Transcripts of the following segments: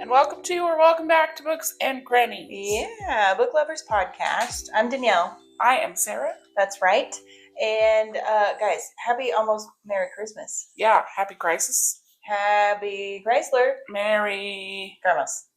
And welcome back to Books and Grannies. Yeah, Book Lovers Podcast. I'm Danielle. I am Sarah. That's right. And guys, happy almost Merry Christmas. Yeah, happy crisis. Happy Chrysler. Merry Grandmas.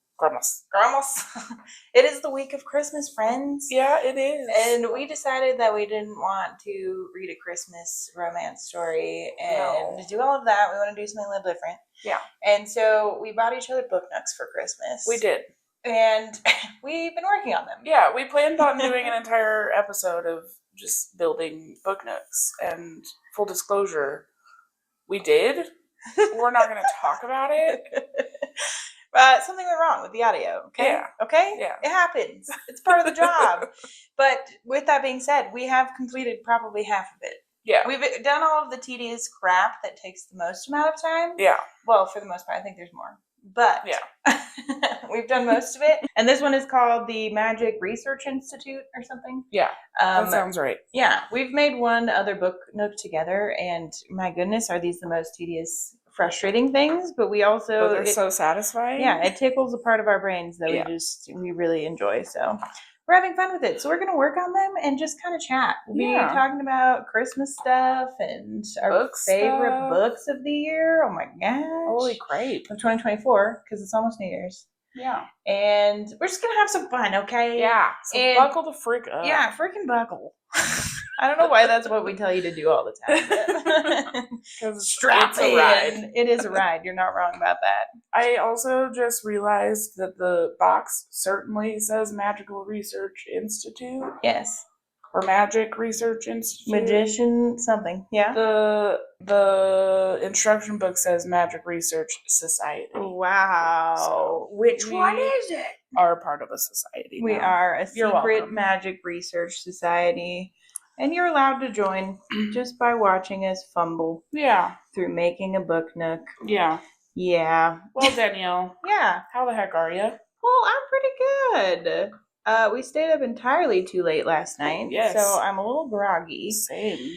It is the week of Christmas, friends. Yeah, it is. And we decided that we didn't want to read a Christmas romance story and do all of that. We want to do something a little different. Yeah. And so we bought each other book nooks for Christmas. We did. And we've been working on them. Yeah, we planned on doing an entire episode of just building book nooks. And full disclosure, we did. We're not going to talk about it. Something went wrong with the audio, okay? Yeah. Okay? Yeah. It happens. It's part of the job. But with that being said, we have completed probably half of it. Yeah. We've done all of the tedious crap that takes the most amount of time. Yeah. Well, for the most part, I think there's more. But yeah. We've done most of it. And this one is called the Magic Research Institute or something. Yeah. That sounds right. Yeah. We've made one other book nook together, and my goodness, are these the most tedious, frustrating things, but we also... they're so satisfying. Yeah, it tickles a part of our brains that we really enjoy, so we're having fun with it. So we're going to work on them and just kind of chat. We'll be talking about Christmas stuff and our favorite books of the year. Oh my gosh. Holy crap. Of 2024, because it's almost New Year's. Yeah. And we're just going to have some fun, okay? Yeah. So buckle the frick up. Yeah, freaking buckle. I don't know why that's what we tell you to do all the time. Because strap it's a ride. It is a ride. You're not wrong about that. I also just realized that the box certainly says Magical Research Institute. Yes. Or Magic Research Institute. Magician something. Yeah. The instruction book says Magic Research Society. Wow. So which one is it? Are part of a society. We are a secret magic research society. And you're allowed to join just by watching us fumble. Yeah. Through making a book nook. Yeah. Yeah. Well, Danielle. Yeah. How the heck are you? Well, I'm pretty good. We stayed up entirely too late last night. Yes. So I'm a little groggy. Same.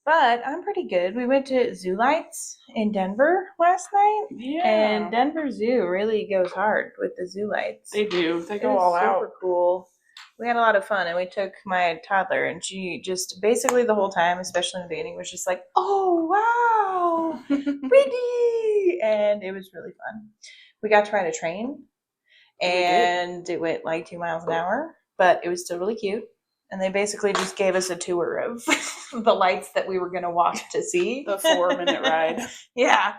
But I'm pretty good. We went to Zoo Lights in Denver last night. Yeah. And Denver Zoo really goes hard with the Zoo Lights. They do. They go all out. Super cool. We had a lot of fun, and we took my toddler, and she just basically the whole time, especially in the beginning, was just like, oh, wow, pretty. And it was really fun. We got to ride a train, and it went like 2 miles an hour, but it was still really cute. And they basically just gave us a tour of the lights that we were going to walk to see. The 4-minute ride. Yeah.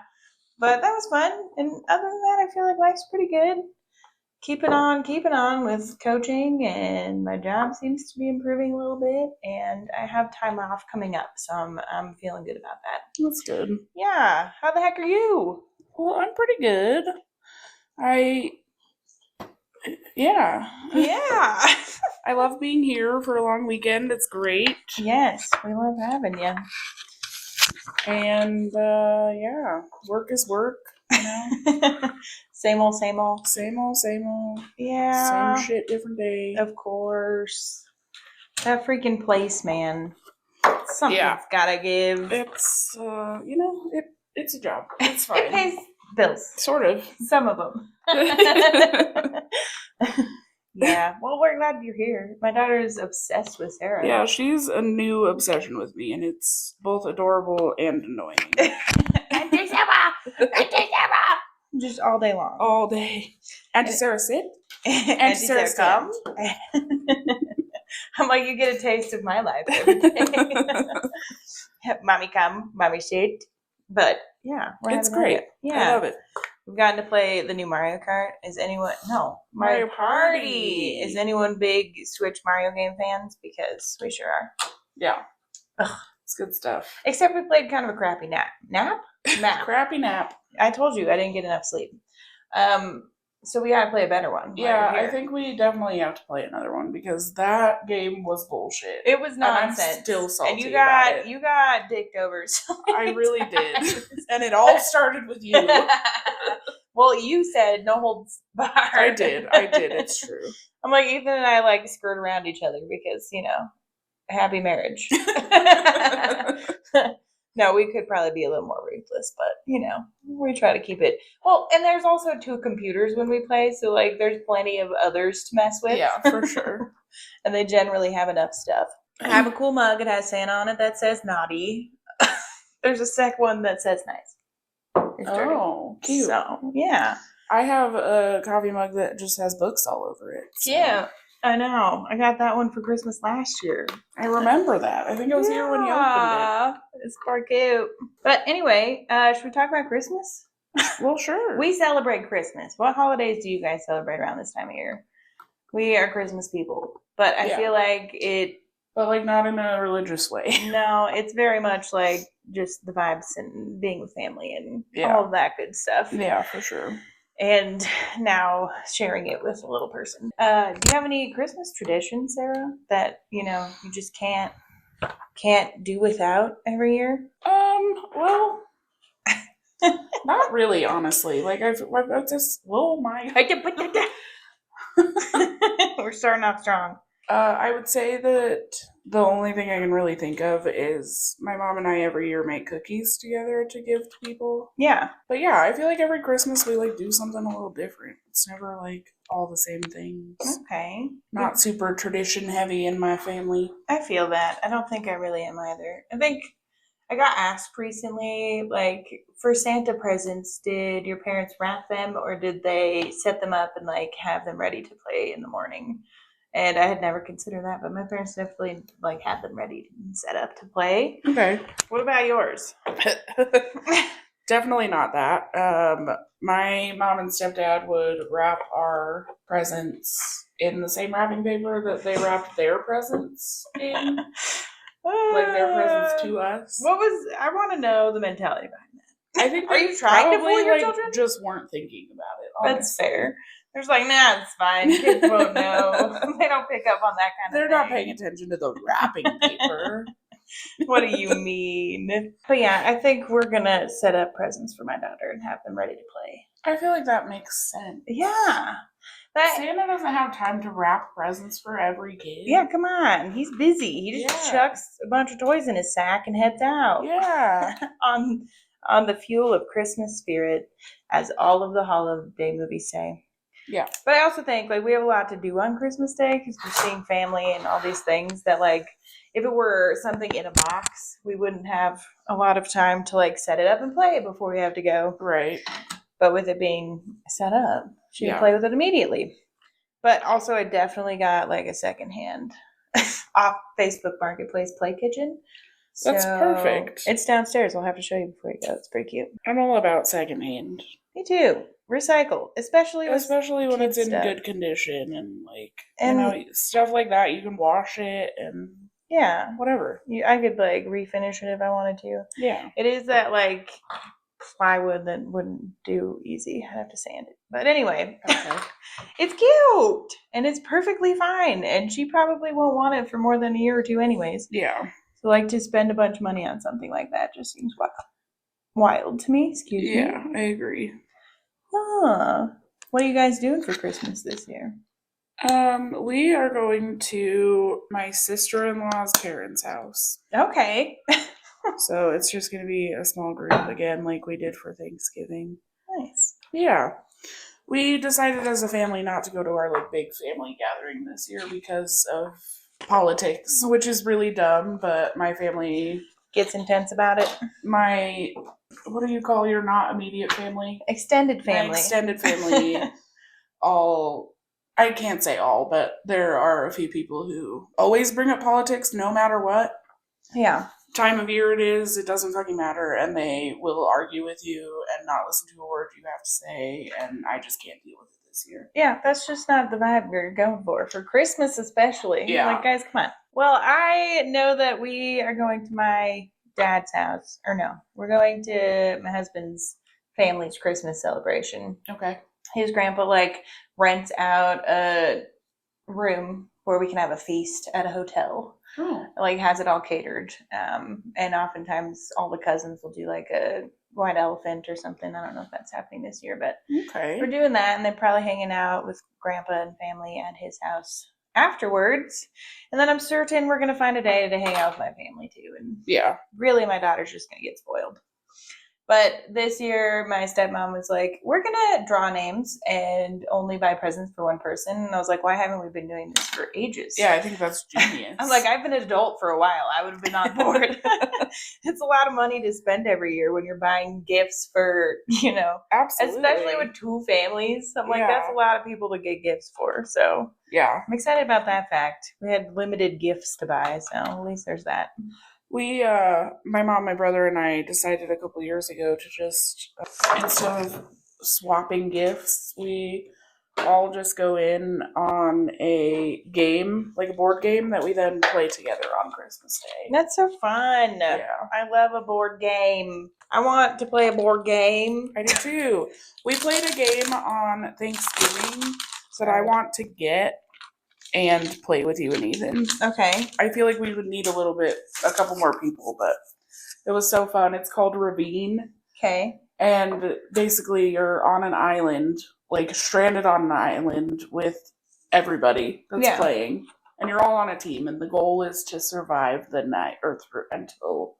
But that was fun. And other than that, I feel like life's pretty good. Keeping on with coaching, and my job seems to be improving a little bit, and I have time off coming up, so I'm feeling good about that. That's good. Yeah. How the heck are you? Well, I'm pretty good. Yeah. I love being here for a long weekend. It's great. Yes, we love having you. And, work is work, you know? Same old. Same old. Yeah. Same shit, different day. Of course. That freaking place, man. Something's gotta give. It's, it's a job. It's fine. It pays bills. Sort of. Some of them. Yeah. Well, we're glad you're here. My daughter is obsessed with Sarah. Yeah, she's a new obsession with me, and it's both adorable and annoying. Auntie Sarah! Just all day long. All day. Auntie Sarah, sit. Auntie Sarah, come. I'm like, you get a taste of my life every day. Mommy, come. Mommy, sit. But, yeah. It's great. Yeah. I love it. We've gotten to play the new Mario Kart. Is anyone... No. Mario Party. Is anyone big Switch Mario game fans? Because we sure are. Yeah. Ugh. It's good stuff. Except we played kind of a crappy nap. Nap? Crappy nap. I told you I didn't get enough sleep. So we gotta play a better one. Yeah, I think we definitely have to play another one because that game was bullshit. It was nonsense. And I'm still salty and about it. You got dicked over. I really did. And it all started with you. Well, you said no holds barred. I did. It's true. I'm like, Ethan and I skirt around each other because, happy marriage. No, we could probably be a little more ruthless, but we try to keep it. Well, and there's also 2 computers when we play, so like there's plenty of others to mess with. Yeah, for sure. And they generally have enough stuff. I have a cool mug. It has Santa on it that says naughty. There's a sec one that says nice. It's dirty. Oh, cute. So, yeah. I have a coffee mug that just has books all over it. So. Yeah, I know. I got that one for Christmas last year. I remember that. I think I was here when you opened It's quite cute. But anyway, should we talk about Christmas? it. Well, sure. We celebrate Christmas. What holidays do you guys celebrate around this time of year? We are Christmas people. But I feel like it... But like not in a religious way. No, it's very much like just the vibes and being with family and all of that good stuff. Yeah, for sure. And now sharing it with a little person. Do you have any Christmas traditions, Sarah, that you just can't do without every year? Well, not really, honestly. Like I've just We're starting off strong. I would say that the only thing I can really think of is my mom and I every year make cookies together to give to people. Yeah. But yeah, I feel like every Christmas we like do something a little different. It's never like all the same things. Okay. Not super tradition heavy in my family. I feel that. I don't think I really am either. I think I got asked recently, like, for Santa presents, did your parents wrap them or did they set them up and like have them ready to play in the morning? And I had never considered that, but my parents definitely like had them ready and set up to play. Okay. What about yours? Definitely not that. My mom and stepdad would wrap our presents in the same wrapping paper that they wrapped their presents in. Like their presents to us. I want to know the mentality behind that. I think are you trying to fool your children? Just weren't thinking about it. Honestly. That's fair. There's like, nah, it's fine. Kids won't know. They don't pick up on that kind of thing. They're not paying attention to the wrapping paper. What do you mean? But yeah, I think we're going to set up presents for my daughter and have them ready to play. I feel like that makes sense. Yeah. Santa doesn't have time to wrap presents for every kid. Yeah, come on. He's busy. He just chucks a bunch of toys in his sack and heads out. Yeah. on the fuel of Christmas spirit, as all of the holiday movies say. Yeah. But I also think like we have a lot to do on Christmas Day because we're seeing family and all these things that like if it were something in a box, we wouldn't have a lot of time to like set it up and play it before we have to go. Right. But with it being set up, she can play with it immediately. But also I definitely got like a secondhand off Facebook Marketplace play kitchen. That's perfect. It's downstairs. I'll have to show you before you go. It's pretty cute. I'm all about secondhand. Me too. Recycle, especially when it's in good condition and stuff like that. You can wash it and whatever. I could like refinish it if I wanted to. Yeah, it is that like plywood that wouldn't do easy. I'd have to sand it, but anyway, it's cute and it's perfectly fine. And she probably won't want it for more than a year or two, anyways. Yeah. So like to spend a bunch of money on something like that just seems wild to me. Excuse me. Yeah, I agree. What are you guys doing for Christmas this year? We are going to my sister-in-law's parents' house. Okay. So it's just going to be a small group again, like we did for Thanksgiving. Nice. Yeah. We decided as a family not to go to our like big family gathering this year because of politics, which is really dumb, but my family gets intense about it. What do you call your not immediate family? Extended family. My extended family, I can't say all, but there are a few people who always bring up politics no matter what. Yeah. Time of year it is, it doesn't fucking matter, and they will argue with you and not listen to a word you have to say, and I just can't deal with it this year. Yeah, that's just not the vibe we're going for Christmas especially. Yeah. Like, guys, come on. Well, I know that we are going to my dad's house. Or no, we're going to my husband's family's Christmas celebration. Okay. His grandpa, like, rents out a room where we can have a feast at a hotel. Oh. Like, has it all catered. And oftentimes all the cousins will do, like, a white elephant or something. I don't know if that's happening this year, but okay. We're doing that, and they're probably hanging out with grandpa and family at his house. afterwards. And then I'm certain we're going to find a day to hang out with my family too. And Yeah. really, my daughter's just going to get spoiled. But this year, my stepmom was like, we're going to draw names and only buy presents for one person. And I was like, why haven't we been doing this for ages? Yeah, I think that's genius. I'm like, I've been an adult for a while. I would have been on board. It's a lot of money to spend every year when you're buying gifts for, Absolutely. especially with two families. I'm like, that's a lot of people to get gifts for. So yeah, I'm excited about that fact. We had limited gifts to buy, so at least there's that. We, my mom, my brother, and I decided a couple years ago to just, instead of swapping gifts, we all just go in on a game, like a board game that we then play together on Christmas Day. That's so fun. Yeah. I love a board game. I want to play a board game. I do too. We played a game on Thanksgiving that I want to get and play with you and Ethan. Okay. I feel like we would need a couple more people, but it was so fun. It's called Ravine. Okay. And basically you're on an island, like stranded on an island with everybody that's playing. And you're all on a team, and the goal is to survive the night until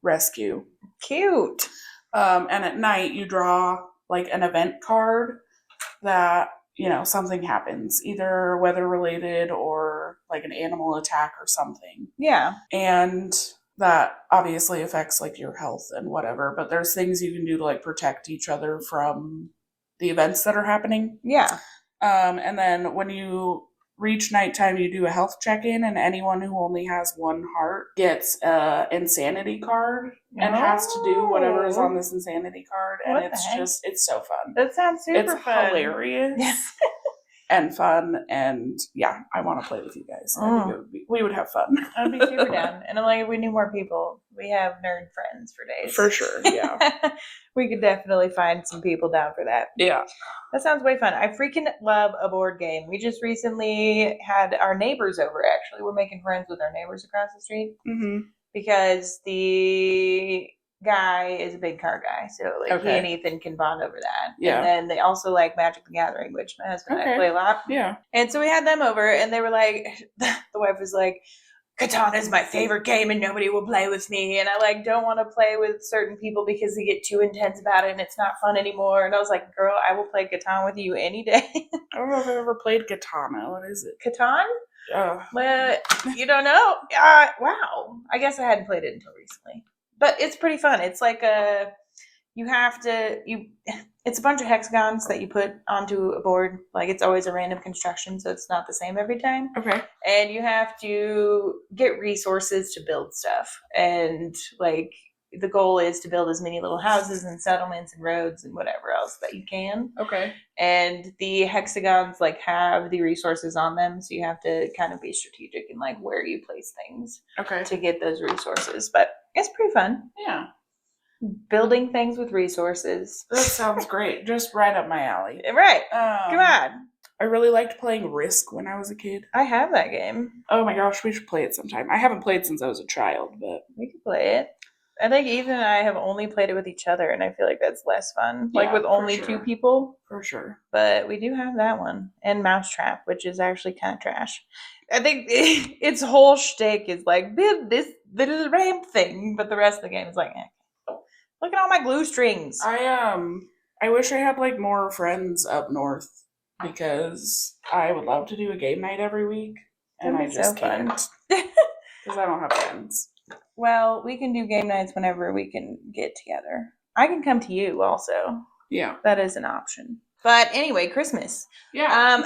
rescue. Cute. And at night you draw like an event card that something happens, either weather related or like an animal attack or something. Yeah. And that obviously affects like your health and whatever, but there's things you can do to like protect each other from the events that are happening. Yeah. And then when you reach nighttime, you do a health check-in, and anyone who only has one heart gets a insanity card and has to do whatever is on this insanity card. And it's so fun. That sounds super fun. It's hilarious and fun, and yeah, I want to play with you guys. I think we would have fun. I'd be super down. And I'm like, if we need more people, we have nerd friends for days. For sure, yeah. We could definitely find some people down for that. Yeah. That sounds way fun. I freaking love a board game. We just recently had our neighbors over, actually. We're making friends with our neighbors across the street. Mm-hmm. Because the guy is a big card guy. So he and Ethan can bond over that. Yeah. And then they also like Magic the Gathering, which my husband and I play a lot. Yeah. And so we had them over, and they were like, the wife was like, Katana is my favorite game and nobody will play with me, and I don't want to play with certain people because they get too intense about it and it's not fun anymore. And I was like, girl, I will play Katana with you any day. I don't know if I've ever played Katana. What is it? Catan? Well, you don't know? Wow. I guess I hadn't played it until recently. But it's pretty fun. It's like it's a bunch of hexagons that you put onto a board. Like, it's always a random construction, so it's not the same every time. Okay. And you have to get resources to build stuff. And the goal is to build as many little houses and settlements and roads and whatever else that you can. Okay. And the hexagons have the resources on them, so you have to kind of be strategic in where you place things. Okay. To get those resources. But it's pretty fun. Yeah. Building things with resources. That sounds great. Just right up my alley. Right. Come on. I really liked playing Risk when I was a kid. I have that game. Oh my gosh, we should play it sometime. I haven't played since I was a child, but we could play it. I think Ethan and I have only played it with each other, and I feel like that's less fun. With only two people. For sure. But we do have that one. And Mousetrap, which is actually kind of trash. I think its whole shtick is build this little ramp thing, but the rest of the game is look at all my glue strings. I wish I had more friends up north, because I would love to do a game night every week, and I just can't because I don't have friends. Well, we can do game nights whenever we can get together. I can come to you also. Yeah. That is an option. But anyway, Christmas. Yeah.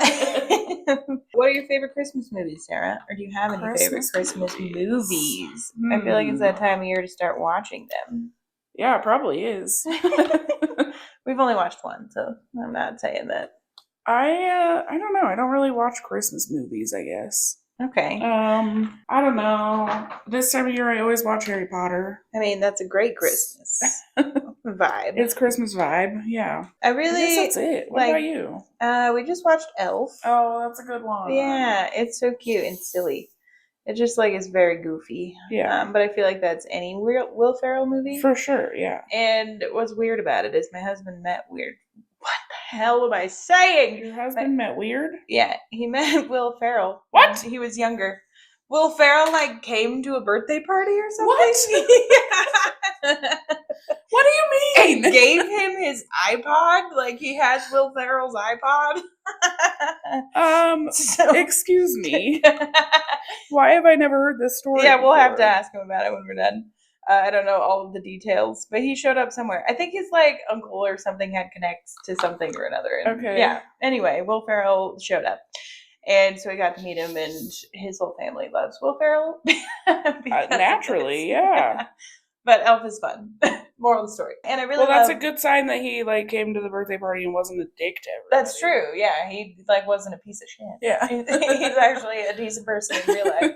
What are your favorite Christmas movies, Sarah? Or do you have any favorite Christmas movies? I feel like it's that time of year to start watching them. Yeah, it probably is. We've only watched one, so I'm not saying that. I don't know. I don't really watch Christmas movies, I guess. Okay. I don't know. This time of year, I always watch Harry Potter. I mean, that's a great Christmas vibe. It's Christmas vibe, yeah. I guess that's it. What about you? We just watched Elf. Oh, that's a good one. Yeah, it's so cute and silly. It just is very goofy. Yeah. But I feel like that's any Will Ferrell movie. For sure, yeah. And what's weird about it is my husband met weird. What hell am I saying? Your husband met weird? Yeah, he met Will Ferrell. What? When he was younger. Will Ferrell like came to a birthday party or something. What? What do you mean? And gave him his iPod. Like he has Will Ferrell's iPod. Excuse me. Why have I never heard this story? Yeah, we'll before? have to ask him about it when we're done. I don't know all of the details, but he showed up somewhere. I think his like uncle or something had connects to something or another. And, Okay. Yeah. Anyway, Will Ferrell showed up, and so we got to meet him, and his whole family loves Will Ferrell. Naturally, yeah. But Elf is fun. Moral of the story. And I really that's a good sign that he like came to the birthday party and wasn't a dick to everybody. That's true. Yeah, he like wasn't a piece of shit. Yeah. He's actually a decent person in real life.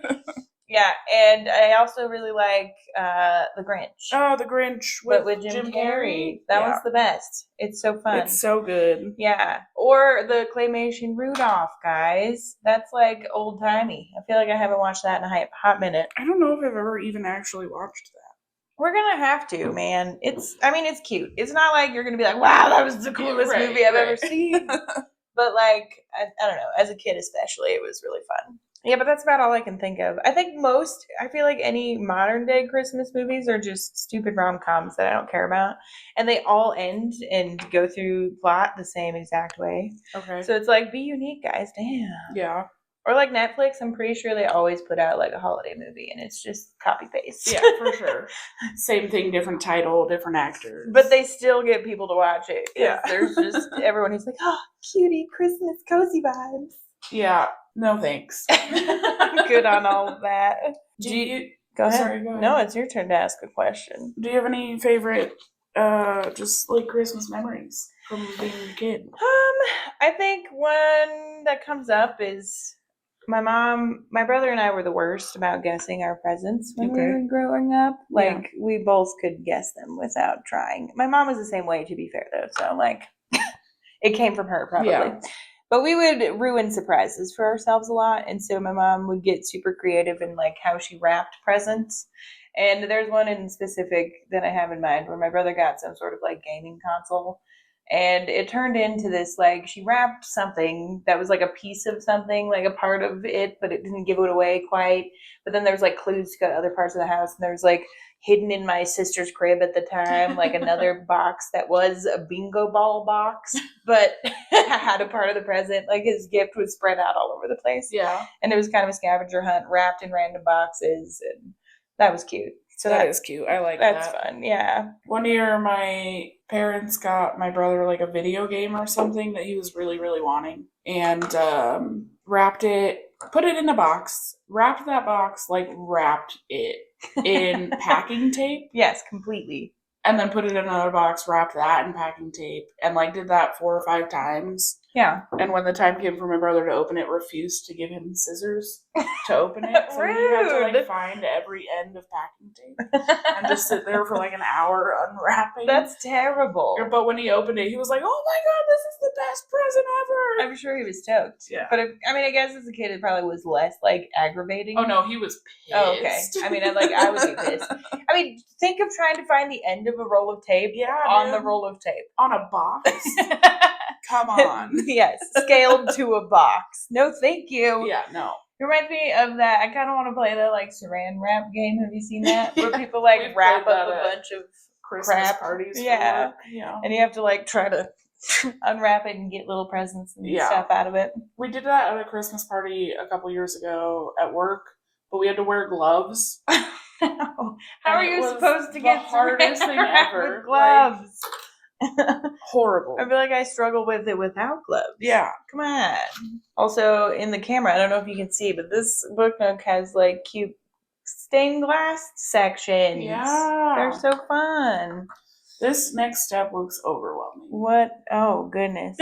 Yeah, and I also really like The Grinch. Oh, The Grinch with Jim Carrey. That one's the best. It's so fun. It's so good. Yeah. Or the claymation Rudolph, guys. That's like old timey. I feel like I haven't watched that in a hot minute. I don't know if I've ever even actually watched that. We're gonna have to, man. It's cute. It's not like you're gonna be like, wow, that was the coolest movie I've ever seen. But like, I don't know, as a kid especially, it was really fun. Yeah, but that's about all I can think of. I feel like any modern day Christmas movies are just stupid rom-coms that I don't care about. And they all end and go through plot the same exact way. Okay. So it's like, be unique, guys. Damn. Yeah. Or like Netflix, I'm pretty sure they always put out like a holiday movie and it's just copy-paste. Yeah, for sure. Same thing, different title, different actors. But they still get people to watch it. Yeah. There's just everyone who's like, oh, cutie, Christmas, cozy vibes. Yeah. No thanks. I'm good on all of that. Go ahead. Sorry, go ahead. No, it's your turn to ask a question. Do you have any favorite just like Christmas memories from being a kid? I think one that comes up is my brother and I were the worst about guessing our presents when we were growing up. Like we both could guess them without trying. My mom was the same way, to be fair though, so like it came from her probably. Yeah. But we would ruin surprises for ourselves a lot. And so my mom would get super creative in like how she wrapped presents. And there's one in specific that I have in mind where my brother got some sort of like gaming console. And it turned into this, like, she wrapped something that was like a piece of something, like a part of it, but it didn't give it away quite. But then there was like clues to go to other parts of the house. And there was like hidden in my sister's crib at the time, like another box that was a bingo ball box, but had a part of the present. Like his gift was spread out all over the place. Yeah. And it was kind of a scavenger hunt wrapped in random boxes. And that was cute. So that is cute. I like that. That's fun, yeah. One year, my parents got my brother like a video game or something that he was really, really wanting, and wrapped it, put it in a box, wrapped that box, like wrapped it in packing tape. Yes, completely. And then put it in another box, wrapped that in packing tape, and like did that 4 or 5 times. Yeah. And when the time came for my brother to open it, refused to give him scissors to open it. So he had to like find every end of packing tape and just sit there for like an hour unwrapping. That's terrible. But when he opened it, he was like, "Oh my god, this is the best present ever!" I'm sure he was stoked. Yeah. But I guess as a kid, it probably was less like aggravating. Oh no, he was pissed. Oh, okay. I would be pissed. Think of trying to find the end of a roll of tape on the roll of tape. On a box? Come on. Yes, scaled to a box. No, thank you. Yeah, no. It reminds me of that. I kind of want to play the like saran wrap game. Have you seen that? Where people like wrap up a bunch of Christmas parties. Yeah. And you have to like try to unwrap it and get little presents and stuff out of it. We did that at a Christmas party a couple years ago at work, but we had to wear gloves. How are you supposed to get the hardest thing ever with gloves? Horrible. I feel like I struggle with it without gloves. Yeah. Come on. Also, in the camera, I don't know if you can see, but this book nook has like cute stained glass sections. Yeah. They're so fun. This next step looks overwhelming. What? Oh, goodness.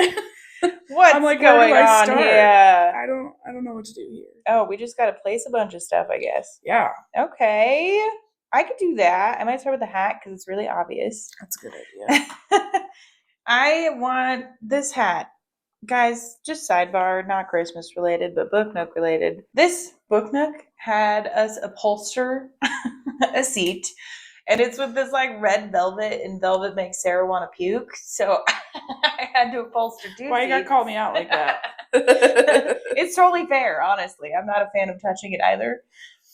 What's I'm like, going on here? I don't know what to do here. Oh, we just got to place a bunch of stuff, I guess. Yeah. Okay. I could do that. I might start with the hat because it's really obvious. That's a good idea. I want this hat. Guys, just sidebar, not Christmas related, but book nook related. This book nook had us upholster a seat. And it's with this like red velvet, and velvet makes Sarah want to puke. So I had to upholster 2 Why you gotta seats. call me out like that? It's totally fair, honestly. I'm not a fan of touching it either.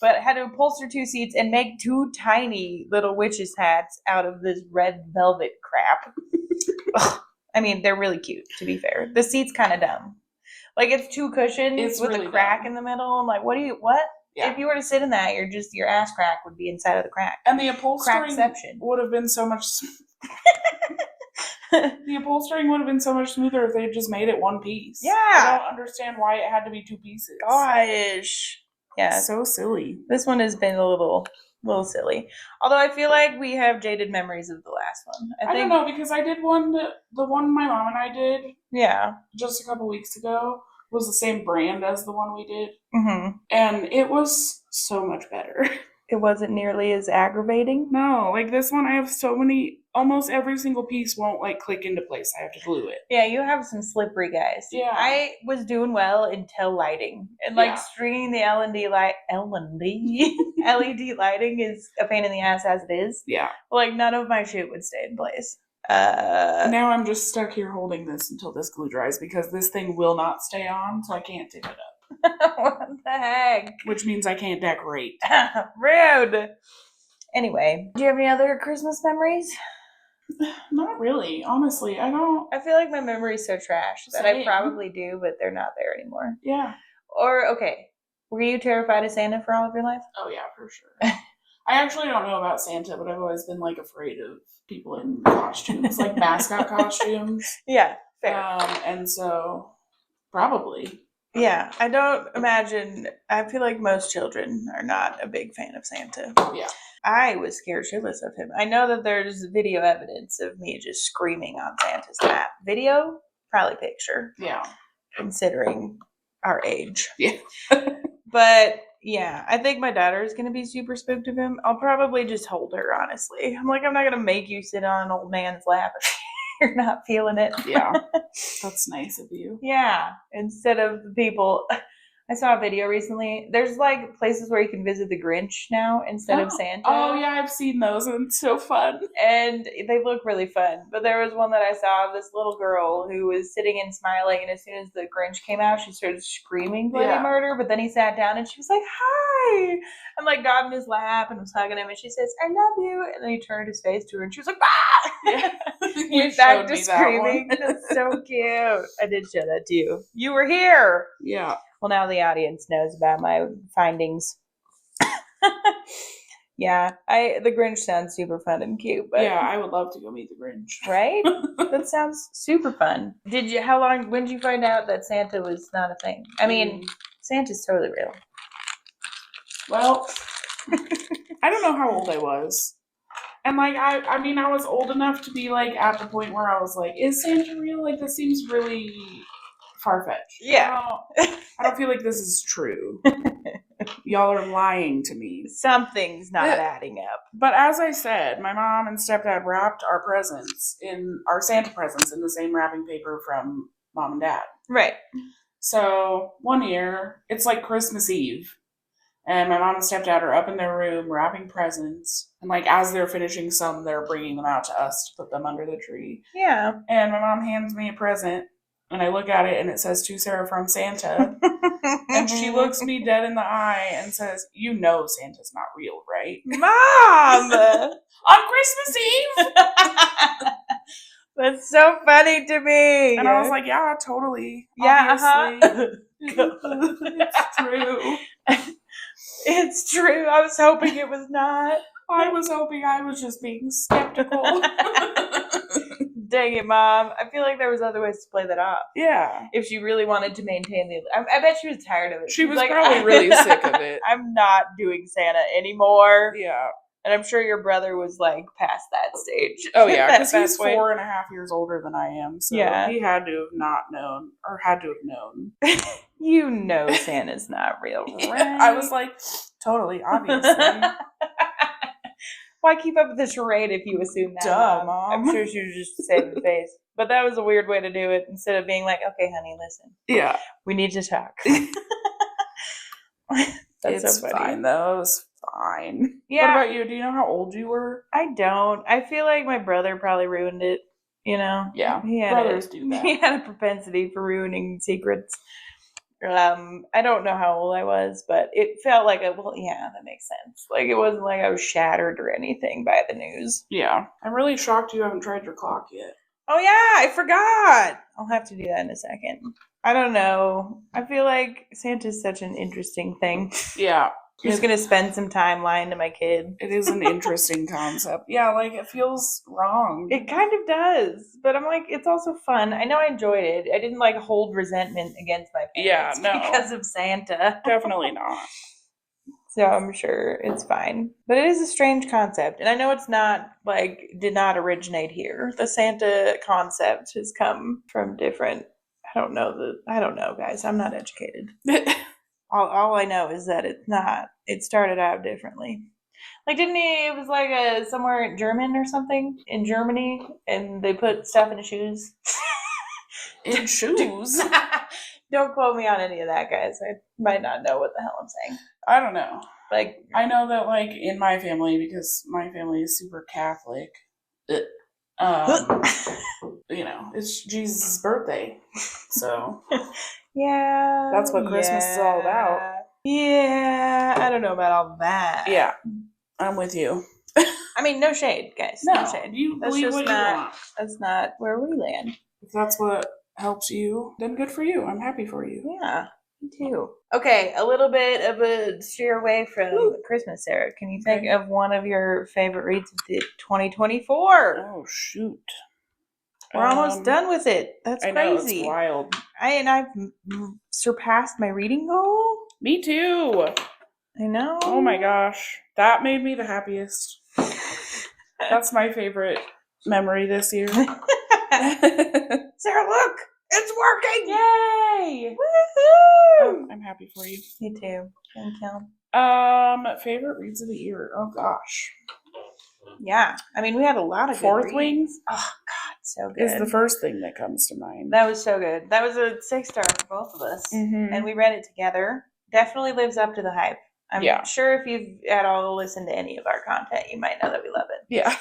But I had to upholster 2 seats and make 2 tiny little witches' hats out of this red velvet crap. I mean, they're really cute, to be fair. The seat's kind of dumb. Like, it's 2 cushions It's with really a crack dumb. in the middle. I'm like, what? Yeah. If you were to sit in that, your ass crack would be inside of the crack. And the upholstering Crackception. would have been so much. The upholstering would have been so much smoother if they had just made it one piece. Yeah. I don't understand why it had to be 2 pieces. Gosh. Yeah. So silly. This one has been a little silly. Although I feel like we have jaded memories of the last one. I don't know, because I did the one my mom and I did Yeah. just a couple weeks ago was the same brand as the one we did. Mm-hmm. And it was so much better. It wasn't nearly as aggravating. No, like this one I have so many, almost every single piece won't like click into place. I have to glue it. Yeah, you have some slippery guys. Yeah. I was doing well until lighting. And like stringing the LED lighting is a pain in the ass as it is. Yeah. Like none of my shit would stay in place. Now I'm just stuck here holding this until this glue dries because this thing will not stay on, so I can't tip it up. What the heck? Which means I can't decorate. Rude. Anyway, do you have any other Christmas memories? Not really, honestly. I don't. I feel like my memory's so trash that I Same. probably do, but they're not there anymore. Yeah. Or, okay, were you terrified of Santa for all of your life? Oh, yeah, for sure. I actually don't know about Santa, but I've always been, like, afraid of people in costumes, like mascot costumes. Yeah, fair. And so, probably. Yeah, I don't imagine, I feel like most children are not a big fan of Santa. Yeah. I was scared shitless of him. I know that there's video evidence of me just screaming on Santa's lap. Video? Probably picture. Yeah. Considering our age. Yeah. But yeah, I think my daughter is going to be super spooked of him. I'll probably just hold her, honestly. I'm like, I'm not going to make you sit on an old man's lap if you're not feeling it. Yeah. That's nice of you. Yeah. Instead of the people. I saw a video recently. There's like places where you can visit the Grinch now instead of Santa. Oh yeah, I've seen those and it's so fun. And they look really fun. But there was one that I saw of this little girl who was sitting and smiling, and as soon as the Grinch came out, she started screaming bloody murder. But then he sat down and she was like, "Hi!" and like got in his lap and was hugging him, and she says, "I love you." And then he turned his face to her and she was like, "Ah!" Yeah. Went back to screaming. That's so cute. I did show that to you. You were here. Yeah. Well, now the audience knows about my findings. Yeah, the Grinch sounds super fun and cute. But yeah, I would love to go meet the Grinch. Right? That sounds super fun. When did you find out that Santa was not a thing? I mean, Santa's totally real. Well, I don't know how old I was. And like, I mean, I was old enough to be like at the point where I was like, is Santa real? Like, this seems really far-fetched. Yeah. I don't feel like this is true. Y'all are lying to me. Something's not adding up. But as I said, my mom and stepdad wrapped our Santa presents in the same wrapping paper from mom and dad. Right. So one year, it's like Christmas Eve, and my mom and stepdad are up in their room wrapping presents. And like as they're finishing some, they're bringing them out to us to put them under the tree. Yeah. And my mom hands me a present. And I look at it and it says, "To Sarah from Santa." And she looks me dead in the eye and says, "You know Santa's not real, right?" Mom! On Christmas Eve! That's so funny to me. And I was like, yeah, totally. Yeah, obviously. It's true. It's true. I was hoping it was not. I was hoping I was just being skeptical. Dang it, Mom. I feel like there was other ways to play that off. Yeah. If she really wanted to maintain I bet she was tired of it. She was like, probably really sick of it. I'm not doing Santa anymore. Yeah. And I'm sure your brother was like past that stage. Oh yeah, because he's 4.5 years older than I am. So yeah. He had to have not known, or had to have known. You know Santa's not real, right? Yeah, I was like, totally, obviously. Why keep up with the charade if you assume that? Duh, Mom. I'm sure she was just saving the face. But that was a weird way to do it, instead of being like, "Okay, honey, listen. Yeah. We need to talk." That's it's so funny. Fine, though. It was fine. Yeah. What about you? Do you know how old you were? I don't. I feel like my brother probably ruined it. you know? Yeah, He had brothers do that. He had a propensity for ruining secrets. I don't know how old I was, but it felt like that makes sense. Like, it wasn't like I was shattered or anything by the news. Yeah. I'm really shocked you haven't tried your clock yet. Oh yeah, I forgot. I'll have to do that in a second. I don't know. I feel like Santa's such an interesting thing. Yeah. I'm just gonna spend some time lying to my kid. It is an interesting concept. Yeah, like, it feels wrong. It kind of does, but I'm like, it's also fun. I know I enjoyed it. I didn't like hold resentment against my parents because of Santa. Definitely not. So I'm sure it's fine. But it is a strange concept. And I know it's not, like, did not originate here. The Santa concept has come from different, I don't know, guys. I'm not educated. All I know is that it started out differently. Like, it was like somewhere German or something, in Germany, and they put stuff in shoes. In shoes? Don't quote me on any of that, guys. I might not know what the hell I'm saying. I don't know. Like, I know that, like, in my family, because my family is super Catholic, it's Jesus' birthday. So, yeah. that's what Christmas is all about. Yeah. I don't know about all that. Yeah. I'm with you. I mean, no shade, guys. No shade. You That's believe just what not, you want. That's not where we land. If that's what helps you, then good for you. I'm happy for you. Yeah, me too. Okay, a little bit of a steer away from Christmas, Sarah. Can you think of one of your favorite reads of the 2024? Oh, shoot. We're almost done with it. That's crazy. I know, it's wild. I've surpassed my reading goal. Me too. I know. Oh my gosh. That made me the happiest. That's my favorite memory this year. Sarah, look! It's working! Yay! Woohoo! Oh, I'm happy for you. Me too. Thank you. Favorite reads of the year. Oh gosh. Yeah. I mean, we had a lot of Fourth good Wing. Oh God, so good. Is the first thing that comes to mind. That was so good. That was a 6-star for both of us. Mm-hmm. And we read it together. Definitely lives up to the hype. I'm sure if you've at all listened to any of our content, you might know that we love it. Yeah.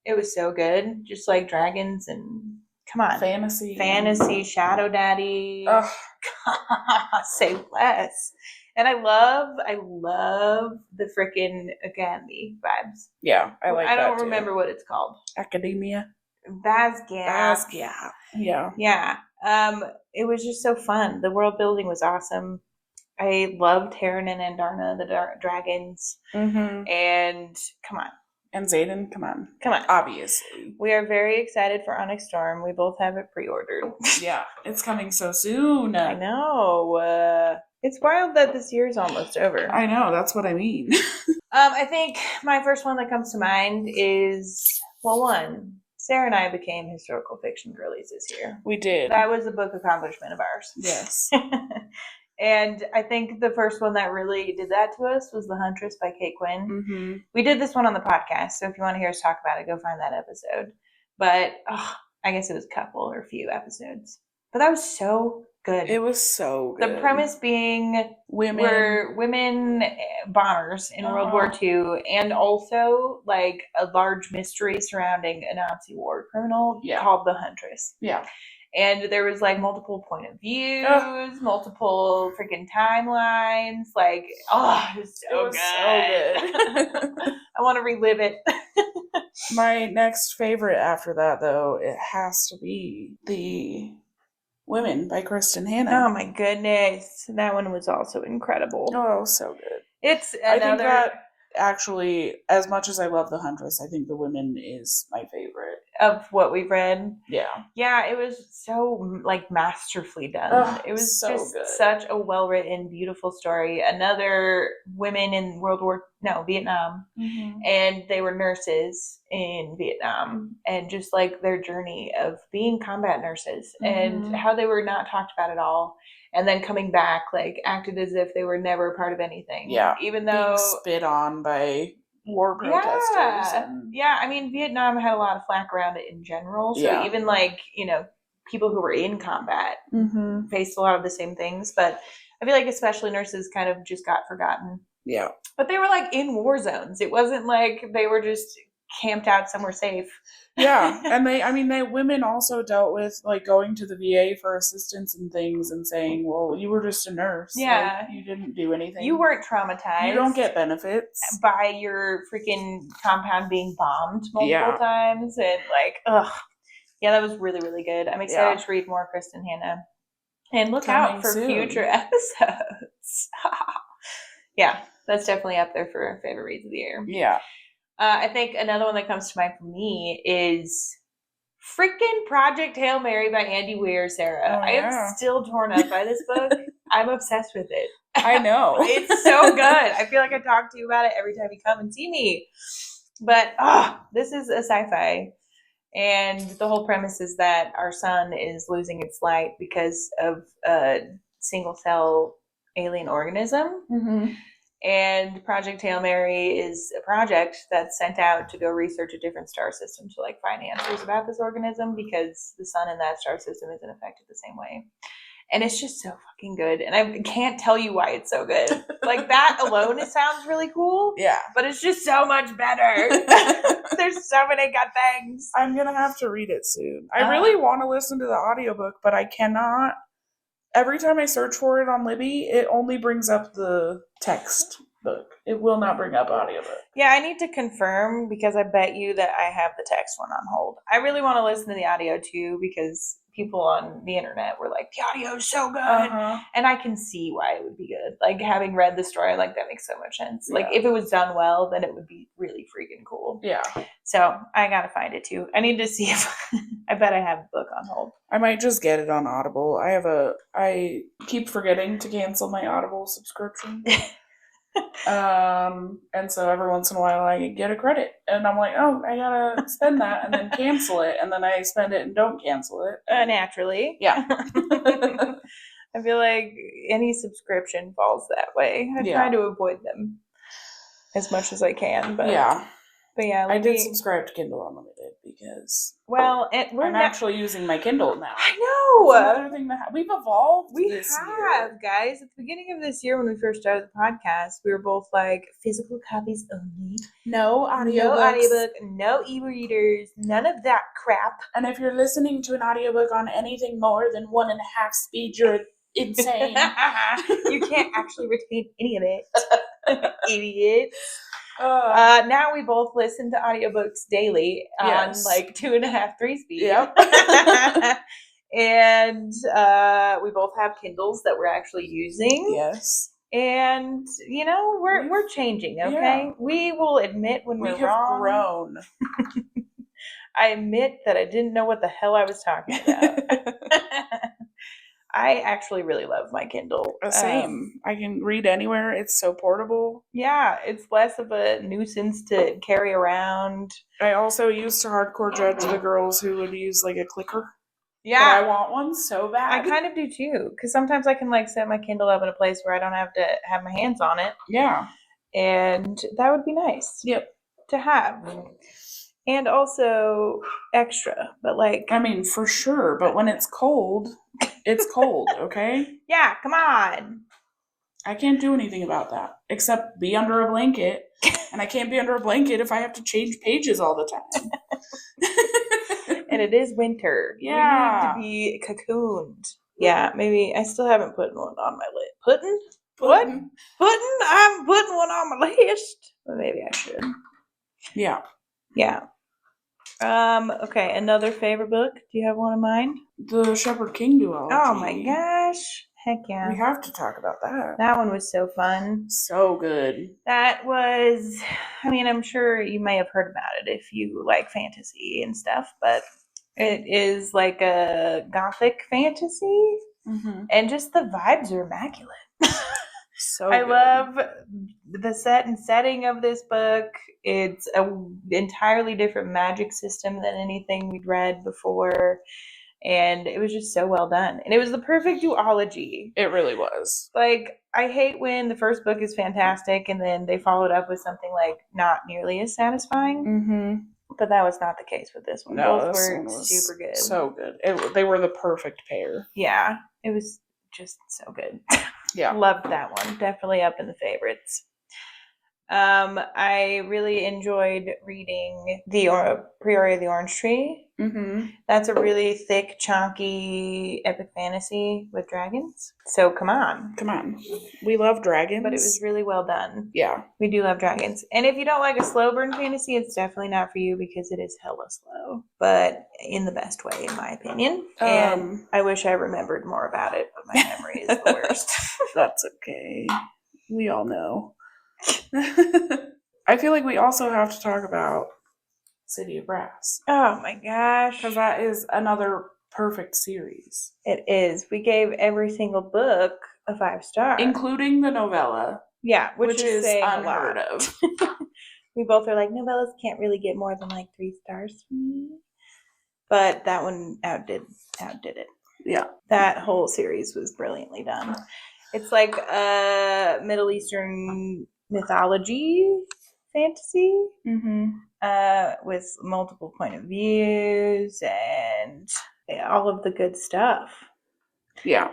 It was so good. Just like dragons and come on. Fantasy, Shadow Daddy. Ugh. Say less. And I love the freaking Academy vibes. Yeah, I like that. I don't remember what it's called. Academia. Basgap. Yeah. Yeah. It was just so fun. The world building was awesome. I loved Heron and Andarna, the dragons. Mm-hmm. And come on. And Zayden, come on. Obviously. We are very excited for Onyx Storm. We both have it pre-ordered. Yeah, it's coming so soon. I know. It's wild that this year's almost over. I know, that's what I mean. I think my first one that comes to mind is, one, Sarah and I became historical fiction girlies this year. We did. That was a book accomplishment of ours. Yes. And I think the first one that really did that to us was The Huntress by Kate Quinn. Mm-hmm. We did this one on the podcast, so if you want to hear us talk about it, go find that episode. But I guess it was a couple or a few episodes. But that was so good. It was so good. The premise being women bombers in World War II, and also like a large mystery surrounding a Nazi war criminal called the Huntress. Yeah. And there was like multiple point of views, multiple freaking timelines. Like, it was so good. I want to relive it. My next favorite after that, though, it has to be The Women by Kristen Hanna. Oh my goodness. That one was also incredible. Oh, so good. It's I think that actually, as much as I love The Huntress, I think The Women is my favorite. Of what we've read. Yeah. Yeah, it was so like masterfully done. It was so just good. Such a well-written, beautiful story. Another women in Vietnam. Mm-hmm. And they were nurses in Vietnam, and just like their journey of being combat nurses, mm-hmm. and how they were not talked about at all. And then coming back, like, acted as if they were never a part of anything. Yeah. Even though being spit on by war protesters. Yeah, I mean, Vietnam had a lot of flack around it in general. So even like, people who were in combat mm-hmm. faced a lot of the same things. But I feel like especially nurses kind of just got forgotten. Yeah. But they were like in war zones. It wasn't like they were just camped out somewhere safe. Yeah, and they women also dealt with like going to the VA for assistance and things and saying, well, you were just a nurse. Yeah. Like, you didn't do anything. You weren't traumatized. You don't get benefits by your freaking compound being bombed multiple times. And like, ugh. Yeah, that was really, really good. I'm excited to read more Kristen Hanna. And look out for future episodes. Yeah, that's definitely up there for favorite reads of the year. Yeah. I think another one that comes to mind for me is freaking Project Hail Mary by Andy Weir, Sarah. I am still torn up by this book. I'm obsessed with it. I know. It's so good. I feel like I talk to you about it every time you come and see me. But this is a sci-fi. And the whole premise is that our sun is losing its light because of a single-cell alien organism. Mm-hmm. And Project Hail Mary is a project that's sent out to go research a different star system to like find answers about this organism because the sun in that star system isn't affected the same way. And it's just so fucking good. And I can't tell you why it's so good. Like that alone, it sounds really cool. Yeah. But it's just so much better. There's so many good things. I'm going to have to read it soon. I really want to listen to the audiobook, but I cannot. Every time I search for it on Libby, it only brings up the text book. It will not bring up audiobook. Yeah, I need to confirm because I bet you that I have the text one on hold. I really want to listen to the audio too because people on the internet were like, the audio is so good. And I can see why it would be good. Like having read the story, like that makes so much sense. Like if it was done well, then it would be really freaking cool. Yeah. So I got to find it too. I need to see if I bet I have the book on hold. I might just get it on Audible. I keep forgetting to cancel my Audible subscription. And so every once in a while I get a credit and I'm like, oh, I gotta spend that and then cancel it, and then I spend it and don't cancel it. Naturally. Yeah. I feel like any subscription falls that way. I try to avoid them as much as I can, but yeah, I did subscribe to Kindle Unlimited because I'm actually using my Kindle now. I know. That's another thing that we've evolved. We this have, year. Guys. At the beginning of this year, when we first started the podcast, we were both like physical copies only. No audiobooks. No audiobook. No e-readers. None of that crap. And if you're listening to an audiobook on anything more than 1.5 speed, you're insane. You can't actually retain any of it, idiot. Now we both listen to audiobooks daily on like 2.5, 3 speed. Yep. And we both have Kindles that we're actually using. Yes. And we're changing, okay? Yeah. We will admit when we're wrong. We have grown. I admit that I didn't know what the hell I was talking about. I actually really love my Kindle. Same. I can read anywhere. It's so portable. Yeah, it's less of a nuisance to carry around. I also used to hardcore judge the girls who would use like a clicker. Yeah. But I want one so bad. I kind of do too. Because sometimes I can like set my Kindle up in a place where I don't have to have my hands on it. Yeah. And that would be nice. Yep. To have. And also extra. But like. I mean, for sure. But when it's cold, it's cold, okay? Yeah, come on. I can't do anything about that. Except be under a blanket. And I can't be under a blanket if I have to change pages all the time. And it is winter. Yeah. We need to be cocooned. Yeah, maybe I still haven't put one on my list. Putting? What? Putting? I'm putting one on my list. But maybe I should. Yeah. Yeah. Okay, another favorite book. Do you have one in mind? The Shepherd King duology. Oh my gosh. Heck yeah. We have to talk about that. That one was so fun. So good. That was, I'm sure you may have heard about it if you like fantasy and stuff, but it is like a gothic fantasy. Mm-hmm. And just the vibes are immaculate. So I love the set and setting of this book. It's an entirely different magic system than anything we'd read before. And it was just so well done. And it was the perfect duology. It really was. Like, I hate when the first book is fantastic and then they followed up with something like not nearly as satisfying. Mm-hmm. But that was not the case with this one. No, both were super good. So good. They were the perfect pair. Yeah. It was just so good. Yeah. Loved that one. Definitely up in the favorites. I really enjoyed reading the Priori of the Orange Tree. Mm-hmm. That's a really thick, chunky epic fantasy with dragons. So come on. Come on. We love dragons. But it was really well done. Yeah. We do love dragons. And if you don't like a slow burn fantasy, it's definitely not for you because it is hella slow. But in the best way, in my opinion. And I wish I remembered more about it, but my memory is the worst. That's okay. We all know. I feel like we also have to talk about City of Brass. Oh my gosh. Because that is another perfect series. It is. We gave every single book a 5-star. Including the novella. Yeah, which is unheard of. We both are like, novellas can't really get more than like 3 stars from me. But that one outdid it. Yeah. That whole series was brilliantly done. It's like a Middle Eastern mythology fantasy. Mm-hmm. With multiple point of views and all of the good stuff. Yeah.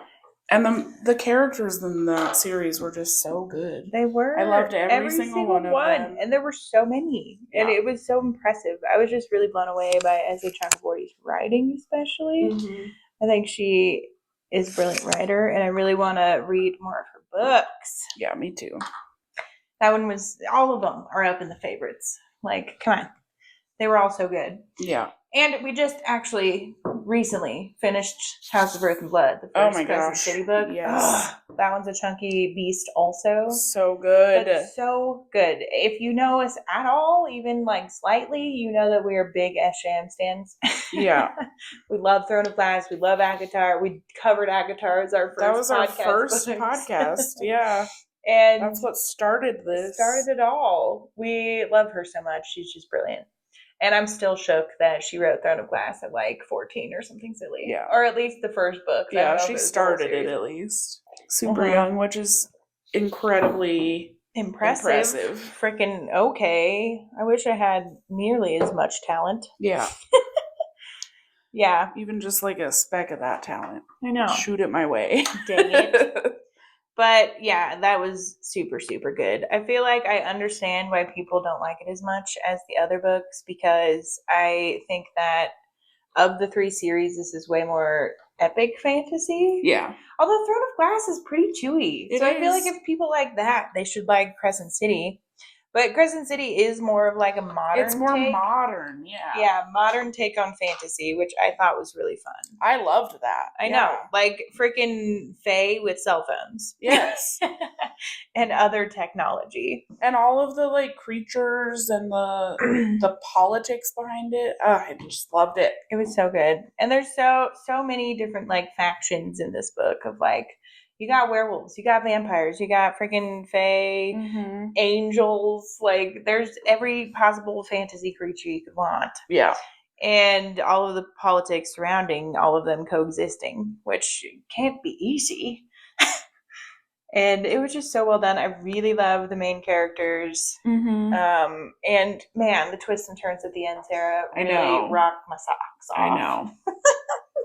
And the characters in that series were just so good. They were. I loved every single one of them. And there were so many. Yeah. And it was so impressive. I was just really blown away by S.A. Chakraborty's writing, especially. Mm-hmm. I think she is a brilliant writer, and I really want to read more of her books. Yeah, me too. That one was, all of them are up in the favorites. Like, come on. They were all so good. Yeah. And we just actually recently finished House of Earth and Blood, the first Crescent City book. Yes. That one's a chunky beast also. So good. But so good. If you know us at all, even like slightly, you know that we are big Esham stands. Yeah. We love Throne of Glass. We love Agatar. We covered Agatar as our first podcast. That was our first podcast. Yeah. And that's what started this. Started it all. We love her so much. She's just brilliant. And I'm still shook that she wrote Throne of Glass at like 14 or something silly. Yeah. Or at least the first book. Yeah, she started it at least. Super young, which is incredibly impressive. Freaking okay. I wish I had nearly as much talent. Yeah. Yeah. Even just like a speck of that talent. I know. Shoot it my way. Dang it. But yeah, that was super, super good. I feel like I understand why people don't like it as much as the other books because I think that of the 3 series, this is way more epic fantasy. Yeah. Although Throne of Glass is pretty chewy. So I feel like if people like that, they should like Crescent City. But Crescent City is more of like a modern It's more take. modern, yeah. Yeah, modern take on fantasy, which I thought was really fun. I loved that. I know. Like freaking Fae with cell phones. Yes. And other technology. And all of the like creatures and the politics behind it. I just loved it. It was so good. And there's so many different like factions in this book of like you got werewolves, you got vampires, you got freaking fae, angels. Like, there's every possible fantasy creature you could want. Yeah. And all of the politics surrounding all of them coexisting, which can't be easy. And it was just so well done. I really love the main characters. And man, the twists and turns at the end, Sarah, really rocked my socks off. I know.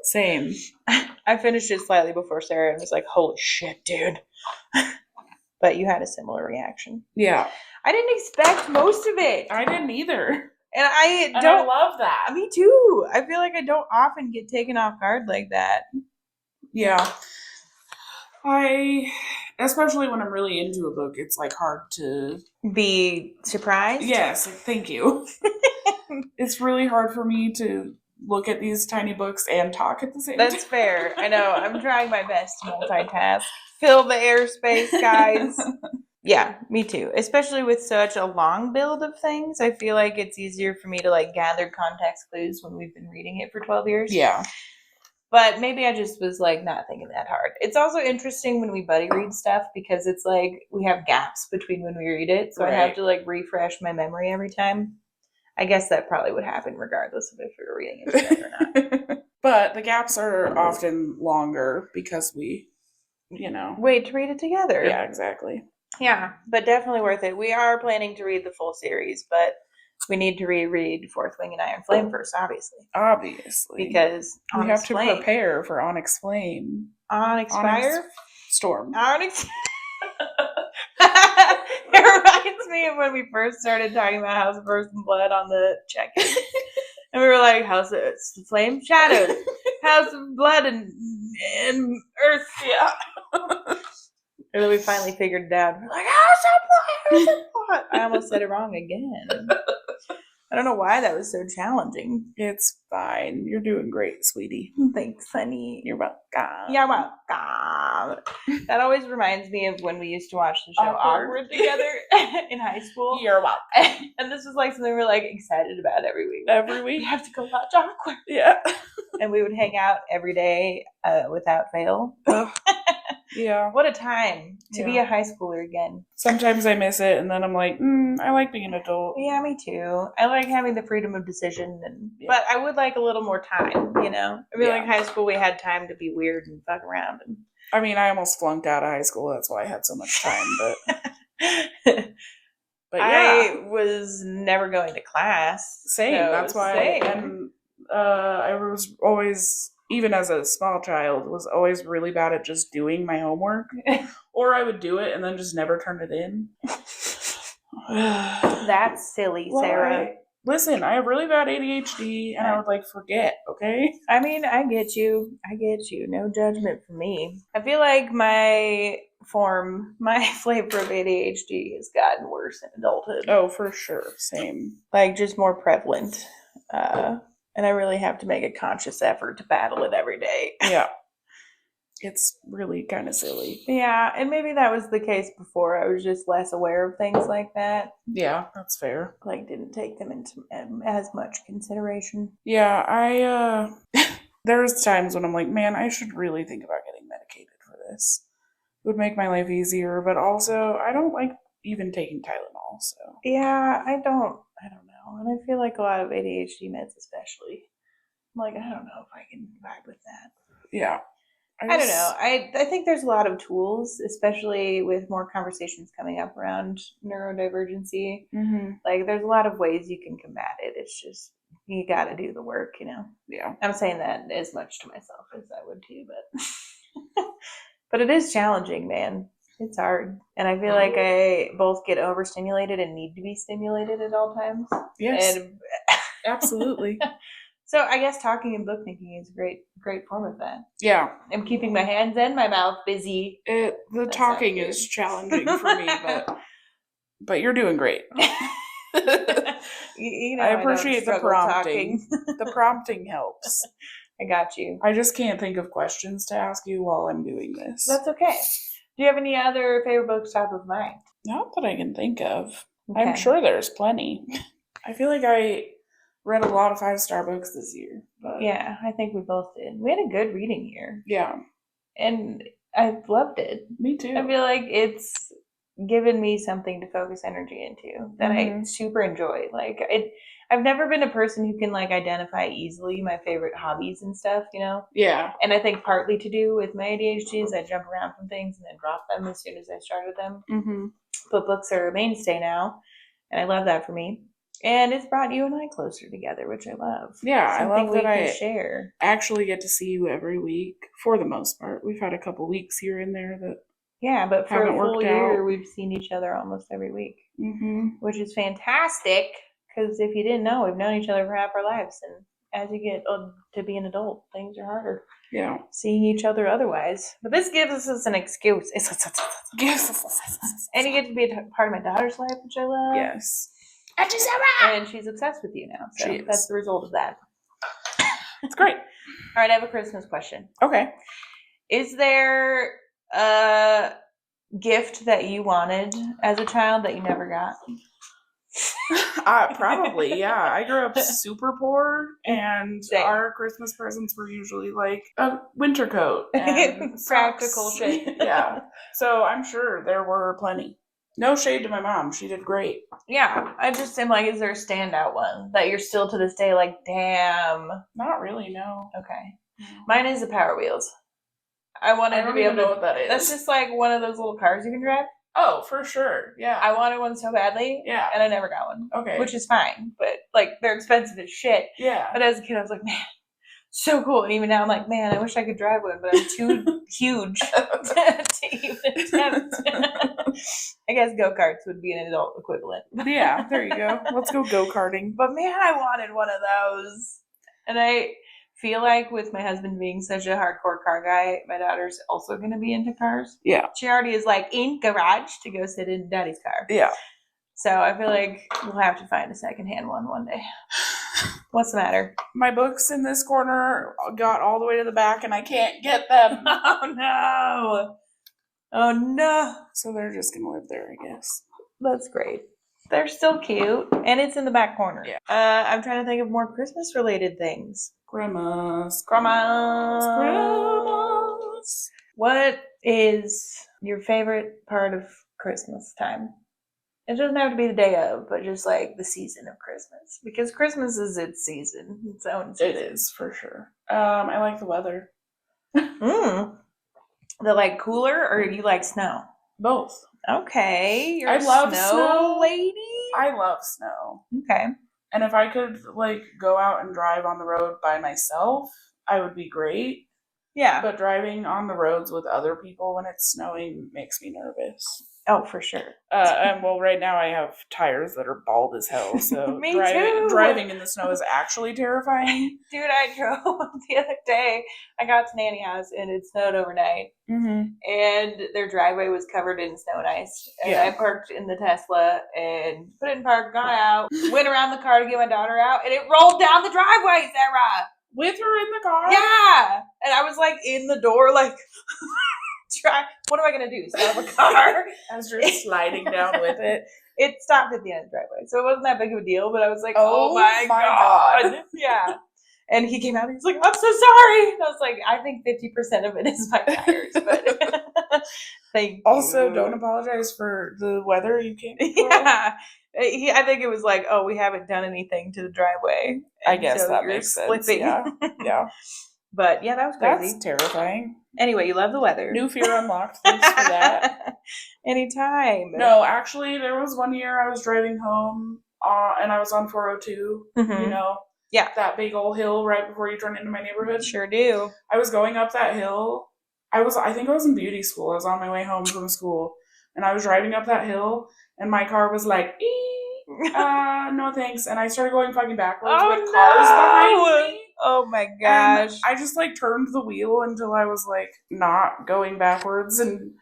Same. I finished it slightly before Sarah and was like, holy shit, dude. But you had a similar reaction. Yeah. I didn't expect most of it. I didn't either. And I love that. Me too. I feel like I don't often get taken off guard like that. Yeah. Especially when I'm really into a book, it's like hard to be surprised. Yes, thank you. It's really hard for me to look at these tiny books and talk at the same time. That's fair. I know. I'm trying my best to multitask. Fill the airspace, guys. Yeah, me too. Especially with such a long build of things. I feel like it's easier for me to like gather context clues when we've been reading it for 12 years. Yeah. But maybe I just was like not thinking that hard. It's also interesting when we buddy read stuff because it's like we have gaps between when we read it. So I have to like refresh my memory every time. I guess that probably would happen regardless of if we were reading it together or not. But the gaps are often longer because we, wait to read it together. Yeah, exactly. Yeah, but definitely worth it. We are planning to read the full series, but we need to reread Fourth Wing and Iron Flame first, obviously. Obviously. Because we have to prepare for Onyx Flame. Onyx Fire? Storm. Onyx. It reminds me of when we first started talking about House of First and Blood on the check-in. And we were like, House of Flame, Shadows, House of Blood, and Earth. Yeah. And then we finally figured it out. We're like, House of Blood. I almost said it wrong again. I don't know why that was so challenging. It's fine. You're doing great, sweetie. Thanks, honey. You're welcome. You're welcome. That always reminds me of when we used to watch the show Awkward together in high school. You're welcome. And this was like something we were like excited about every week. Every week? We have to go watch Awkward. Yeah. And we would hang out every day without fail. Yeah. What a time to be a high schooler again. Sometimes I miss it, and then I'm like, I like being an adult. Yeah, me too. I like having the freedom of decision, but I would like a little more time, you know? I mean, like high school, we had time to be weird and fuck around. And I mean, I almost flunked out of high school. That's why I had so much time, but yeah. I was never going to class. Same. So that's why I was always, even as a small child, was always really bad at just doing my homework. Or I would do it and then just never turn it in. That's silly, Sarah. Listen, I have really bad ADHD and I would forget, okay? I mean, I get you. No judgment from me. I feel like my flavor of ADHD has gotten worse in adulthood. Oh, for sure. Same. Like, just more prevalent. And I really have to make a conscious effort to battle it every day. Yeah. It's really kind of silly. Yeah, and maybe that was the case before. I was just less aware of things like that. Yeah, that's fair. Like, didn't take them into as much consideration. Yeah, there's times when I'm like, man, I should really think about getting medicated for this. It would make my life easier, but also I don't like even taking Tylenol, so. Yeah, I don't know. And I feel like a lot of ADHD meds especially. I'm like, I don't know if I can vibe with that. Yeah. I don't know. I think there's a lot of tools, especially with more conversations coming up around neurodivergency. Mm-hmm. Like, there's a lot of ways you can combat it. It's just, you got to do the work, you know? Yeah. I'm saying that as much to myself as I would too, but but it is challenging, man. It's hard. And I feel like I both get overstimulated and need to be stimulated at all times. Yes. And absolutely. So I guess talking and bookmaking is a great form of that. Yeah. I'm keeping my hands and my mouth busy. The talking is challenging for me, but you're doing great. You know, I appreciate the prompting. The prompting helps. I got you. I just can't think of questions to ask you while I'm doing this. That's okay. Do you have any other favorite books top of mind? Not that I can think of. Okay. I'm sure there's plenty. I feel like I read a lot of 5-star books this year. But yeah, I think we both did. We had a good reading year. Yeah. And I loved it. Me too. I feel like it's given me something to focus energy into that I super enjoy. Like, I've never been a person who can identify easily my favorite hobbies and stuff, you know? Yeah. And I think partly to do with my ADHD is I jump around from things and then drop them as soon as I started them. Mm-hmm. But books are a mainstay now, and I love that for me. And it's brought you and I closer together, which I love. Yeah, something I love that I share. Actually get to see you every week for the most part. We've had a couple weeks here and there that but for a full year, out. We've seen each other almost every week, which is fantastic. Because if you didn't know, we've known each other for half our lives, and as you get to be an adult, things are harder. Yeah, seeing each other otherwise. But this gives us an excuse. And you get to be a part of my daughter's life, which I love. Yes. And she's obsessed with you now. So that's the result of that. It's great. All right, I have a Christmas question. Okay. Is there a gift that you wanted as a child that you never got? Probably, yeah. I grew up super poor, and our Christmas presents were usually like a winter coat and practical shit. Yeah. So I'm sure there were plenty. No shade to my mom. She did great. Yeah. I just am like, is there a standout one that you're still to this day like, damn? Not really, no. Okay. Mine is the Power Wheels. I wanted to be able to know what that is. That's just like one of those little cars you can drive. Oh, for sure. Yeah. I wanted one so badly. Yeah. And I never got one. Okay. Which is fine. But they're expensive as shit. Yeah. But as a kid I was like, man, So cool. And even now I'm like, man, I wish I could drive one, but I'm too huge to even attempt. I guess go-karts would be an adult equivalent. Yeah, there you go. Let's go go-karting. But man, I wanted one of those. And I feel like with my husband being such a hardcore car guy, my daughter's also going to be into cars. Yeah. She already is like in garage to go sit in daddy's car. Yeah. So I feel like we'll have to find a secondhand one day. What's the matter? My books in this corner got all the way to the back and I can't get them. Oh no. Oh no. So they're just going to live there, I guess. That's great. They're still cute. And it's in the back corner. Yeah. I'm trying to think of more Christmas related things. Grandma's. What is your favorite part of Christmas time? It doesn't have to be the day of, but just like the season of Christmas. Because Christmas is its season, its own season. It is, for sure. I like the weather. The like cooler, or you like snow? Both. Okay. You're I love a snow lady? I love snow. Okay. And if I could like go out and drive on the road by myself, I would be great. Yeah. But driving on the roads with other people when it's snowing makes me nervous. Oh, for sure. And well, right now I have tires that are bald as hell, so Me too. driving in the snow is actually terrifying. Dude, I drove the other day. I got to Nanny House and it snowed overnight. Mm-hmm. And their driveway was covered in snow and ice. And Yeah. I parked in the Tesla and put it in park, got out, went around the car to get my daughter out, and it rolled down the driveway, Sarah. With her in the car? Yeah. And I was like in the door, like, what am I going to do? Stop a car? As you're sliding down with it. It stopped at the end of the driveway. So it wasn't that big of a deal, but I was like, Oh my God. Yeah. And he came out and he's like, I'm so sorry. And I was like, I think 50% of it is my tires. But thank you. Also, don't apologize for the weather you can't control. Yeah. I think it was like, oh, we haven't done anything to the driveway. I guess so that makes sense. Yeah. Yeah. But yeah, that was crazy. That's terrifying. Anyway, you love the weather. New fear unlocked. Thanks for that. Anytime. No, actually, there was one year I was driving home and I was on 402. Mm-hmm. You know? Yeah. That big old hill right before you turn into my neighborhood. Sure do. I was going up that hill. I think I was in beauty school. I was on my way home from school. And I was driving up that hill and my car was like, no thanks. And I started going fucking backwards with cars behind me. Oh my gosh. And I just like turned the wheel until I was like not going backwards and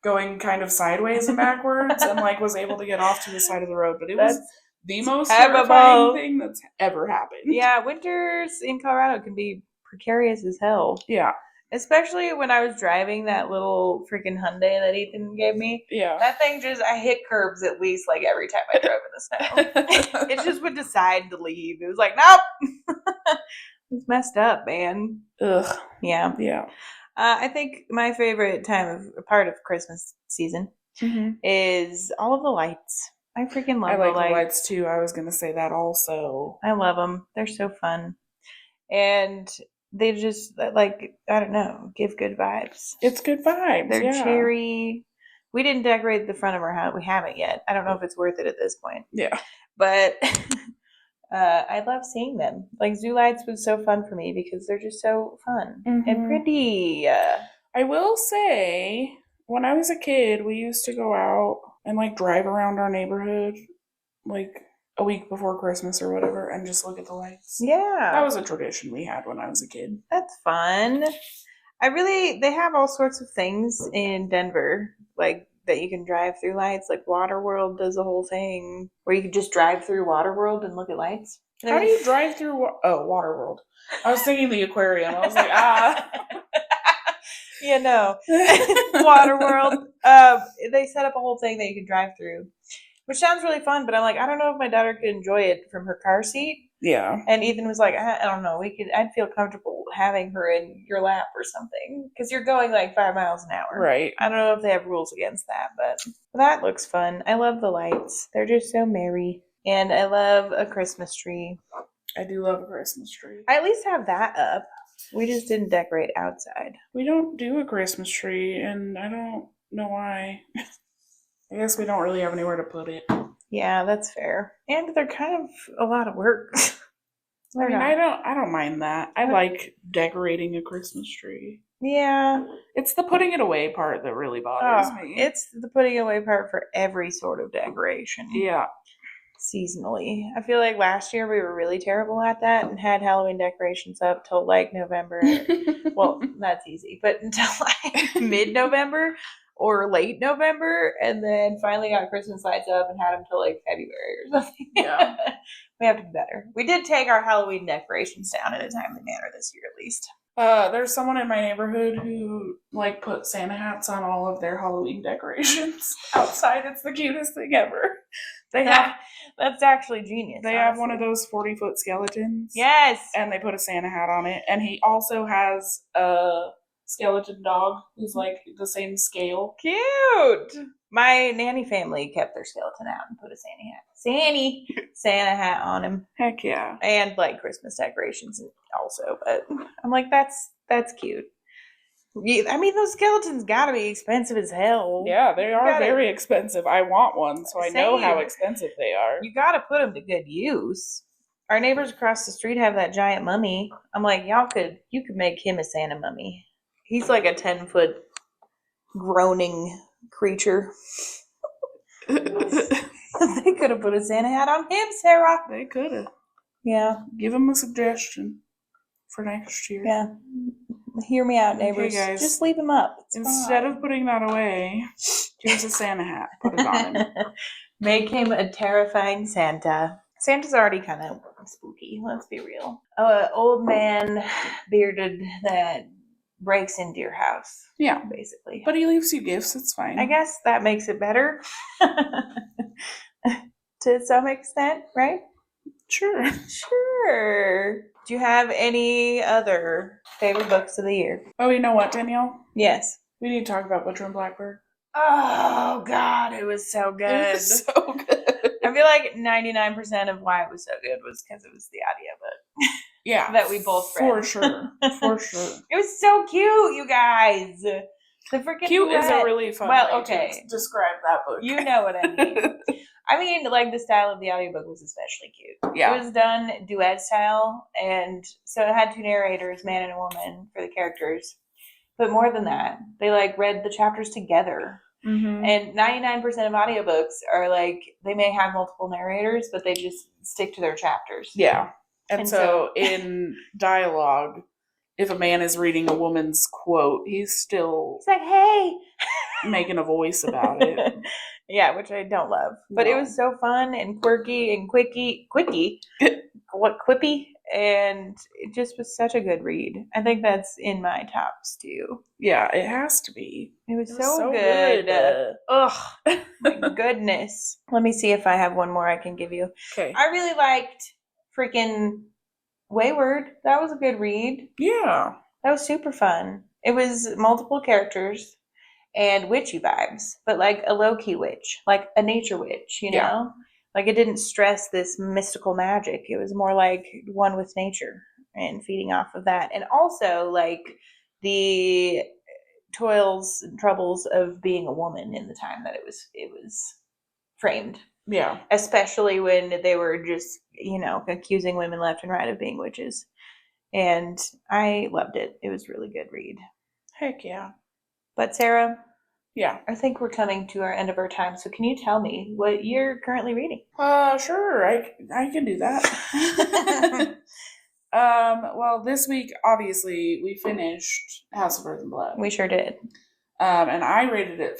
going kind of sideways and backwards and like was able to get off to the side of the road. But it was the most terrifying thing that's ever happened. Yeah, winters in Colorado can be precarious as hell. Yeah. Especially when I was driving that little freaking Hyundai that Ethan gave me. Yeah. That thing I hit curbs at least like every time I drove in the snow. It just would decide to leave. It was like, nope. It's messed up, man. Ugh. Yeah. Yeah. I think my favorite part of Christmas season is all of the lights. I freaking love the lights. I like the lights too. I was going to say that also. I love them. They're so fun. And they just, like, I don't know, give good vibes. It's good vibes. They're cherry. We didn't decorate the front of our house. We haven't yet. I don't know if it's worth it at this point. Yeah. But I love seeing them. Like, zoo lights was so fun for me because they're just so fun and pretty. I will say, when I was a kid, we used to go out and like drive around our neighborhood like a week before Christmas or whatever and just look at the lights. Yeah. That was a tradition we had when I was a kid. That's fun. They have all sorts of things in Denver, like that you can drive through lights. Like Waterworld does a whole thing where you can just drive through Waterworld and look at lights. How do you drive through Waterworld? I was thinking the aquarium. I was like, Yeah, no. Waterworld. They set up a whole thing that you can drive through, which sounds really fun, but I'm like, I don't know if my daughter could enjoy it from her car seat. Yeah. And Ethan was like, I don't know, I'd feel comfortable having her in your lap or something, because you're going like 5 miles an hour. Right. I don't know if they have rules against that, but that looks fun. I love the lights. They're just so merry. And I love a Christmas tree. I do love a Christmas tree. I at least have that up. We just didn't decorate outside. We don't do a Christmas tree, and I don't know why. I guess we don't really have anywhere to put it. Yeah, that's fair. And they're kind of a lot of work. I mean, I don't mind that. I like decorating a Christmas tree. Yeah. It's the putting it away part that really bothers me. It's the putting away part for every sort of decoration. Yeah. Seasonally. I feel like last year we were really terrible at that and had Halloween decorations up till like November. Well, that's easy, but until like mid-November or late November, and then finally got Christmas lights up and had them till like February or something. Yeah. We have to be better. We did take our Halloween decorations down in a timely manner this year, at least. There's someone in my neighborhood who like put Santa hats on all of their Halloween decorations outside. It's the cutest thing ever. That's actually genius. They have one of those 40-foot skeletons. Yes. And they put a Santa hat on it. And he also has a skeleton dog who's like the same scale. Cute. My nanny family kept their skeleton out and put a Santa hat on him. Heck yeah. And like Christmas decorations also. But I'm like, that's cute. I mean, those skeletons gotta be expensive as hell. Yeah, they are very expensive. I want one, so I know how expensive they are. You gotta put them to good use. Our neighbors across the street have that giant mummy. I'm like, you could make him a Santa mummy. He's like a 10-foot groaning creature. They could have put a Santa hat on him, Sarah. They could have. Yeah. Give him a suggestion for next year. Yeah. Hear me out, neighbors. Okay, guys. Just leave him up. Instead of putting that away, here's a Santa hat. Put it on him. Make him a terrifying Santa. Santa's already kind of spooky. Let's be real. Old man, bearded, that breaks into your house. Yeah. Basically. But he leaves you gifts. It's fine. I guess that makes it better. To some extent, right? Sure. Sure. Do you have any other favorite books of the year? Oh, you know what, Danielle? Yes. We need to talk about Butcher and Blackbird. Oh, God, it was so good. It was so good. I feel like 99% of why it was so good was because it was the audiobook. Yeah. That we both read. For sure. For sure. It was so cute, you guys. The freaking cute duet. is a really fun way to describe that book. You know what I mean. I mean, like, the style of the audiobook was especially cute. Yeah. It was done duet style, and so it had two narrators, man and a woman, for the characters. But more than that, they, like, read the chapters together. Mm-hmm. And 99% of audiobooks are, like, they may have multiple narrators, but they just stick to their chapters. Yeah. And so in dialogue, if a man is reading a woman's quote, he's like, hey, making a voice about it. Yeah, which I don't love. But It was so fun and quirky and quippy, and it just was such a good read. I think that's in my tops too. Yeah, it has to be. It was so good. Ugh, my goodness. Let me see if I have one more I can give you. Okay. I really liked freaking Wayward. That was a good read. Yeah. That was super fun. It was multiple characters and witchy vibes, but like a low-key witch, like a nature witch, you know? Like, it didn't stress this mystical magic. It was more like one with nature and feeding off of that. And also, like, the toils and troubles of being a woman in the time that it was framed. Yeah. Especially when they were just, accusing women left and right of being witches. And I loved it. It was a really good read. Heck yeah. But Sarah, yeah, I think we're coming to our end of our time. So can you tell me what you're currently reading? Sure. I can do that. Well, this week, obviously, we finished House of Earth and Blood. We sure did. And I rated it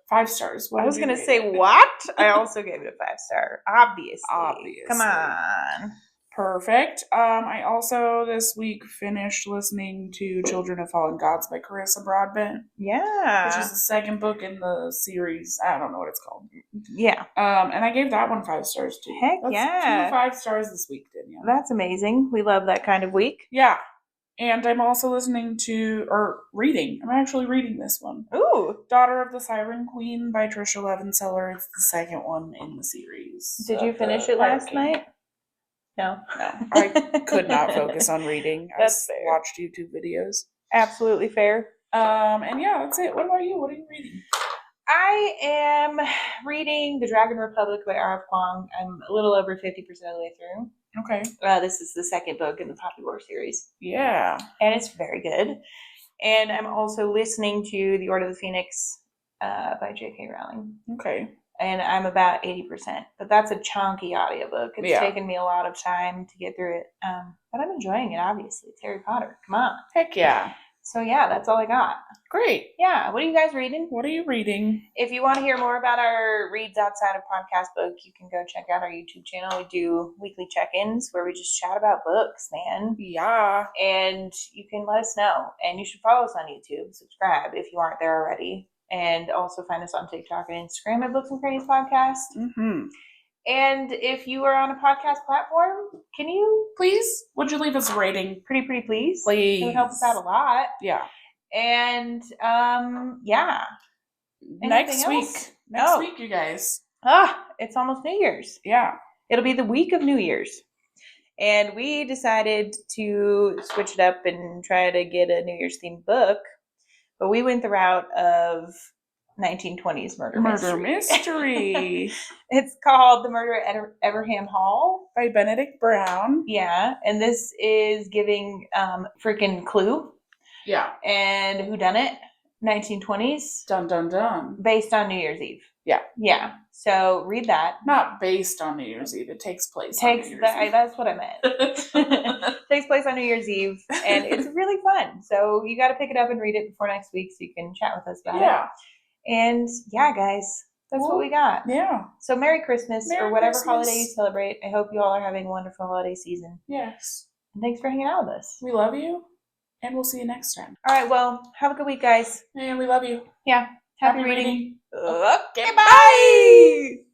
5 stars. I was going to say, what? I also gave it a 5-star. Obviously. Come on. Perfect. I also this week finished listening to Children of Fallen Gods by Carissa Broadbent. Yeah. Which is the second book in the series. I don't know what it's called. Yeah. And I gave that one 5 stars too. Heck That's yeah. 2 5 stars this week, Danielle. That's amazing. We love that kind of week. Yeah. And I'm also reading. I'm actually reading this one. Ooh. Daughter of the Siren Queen by Trisha Levenseller. It's the second one in the series. Did you finish it last night? No. I could not focus on reading. That's fair. Watched YouTube videos. Absolutely fair. And yeah, that's it. What about you? What are you reading? I am reading The Dragon Republic by R.F. Kuang. I'm a little over 50% of the way through. Okay. This is the second book in the Poppy War series. Yeah. And it's very good. And I'm also listening to The Order of the Phoenix by J.K. Rowling. Okay. And I'm about 80%. But that's a chunky audiobook. It's taken me a lot of time to get through it. But I'm enjoying it, obviously. It's Harry Potter. Come on. Heck yeah. So yeah, that's all I got. Great. Yeah. What are you guys reading? What are you reading? If you want to hear more about our reads outside of Podcast Book, you can go check out our YouTube channel. We do weekly check-ins where we just chat about books, man. Yeah. And you can let us know. And you should follow us on YouTube. Subscribe if you aren't there already. And also find us on TikTok and Instagram at Books and Crannies Podcast. Mm-hmm. And if you are on a podcast platform, can you please, would you leave us a rating? Pretty please. Please. It would help us out a lot. Yeah. And yeah. Next week, you guys. It's almost New Year's. Yeah. It'll be the week of New Year's. And we decided to switch it up and try to get a New Year's themed book. But we went the route of 1920s murder mystery. It's called The Murder at Everham Hall by Benedict Brown. Yeah, and this is giving freaking Clue. Yeah. And whodunit, 1920s. Dun dun dun. Based on New Year's Eve. Yeah. Yeah. So read that. Not based on New Year's Eve. It takes place on New Year's Eve. That's what I meant. Takes place on New Year's Eve, and it's really fun. So you got to pick it up and read it before next week so you can chat with us about it. Yeah. And yeah, guys, that's what we got. Yeah. So Merry Christmas or whatever holiday you celebrate. I hope you all are having a wonderful holiday season. Yes. And thanks for hanging out with us. We love you, and we'll see you next time. All right, well, have a good week, guys. And we love you. Yeah. Happy reading. Okay, bye!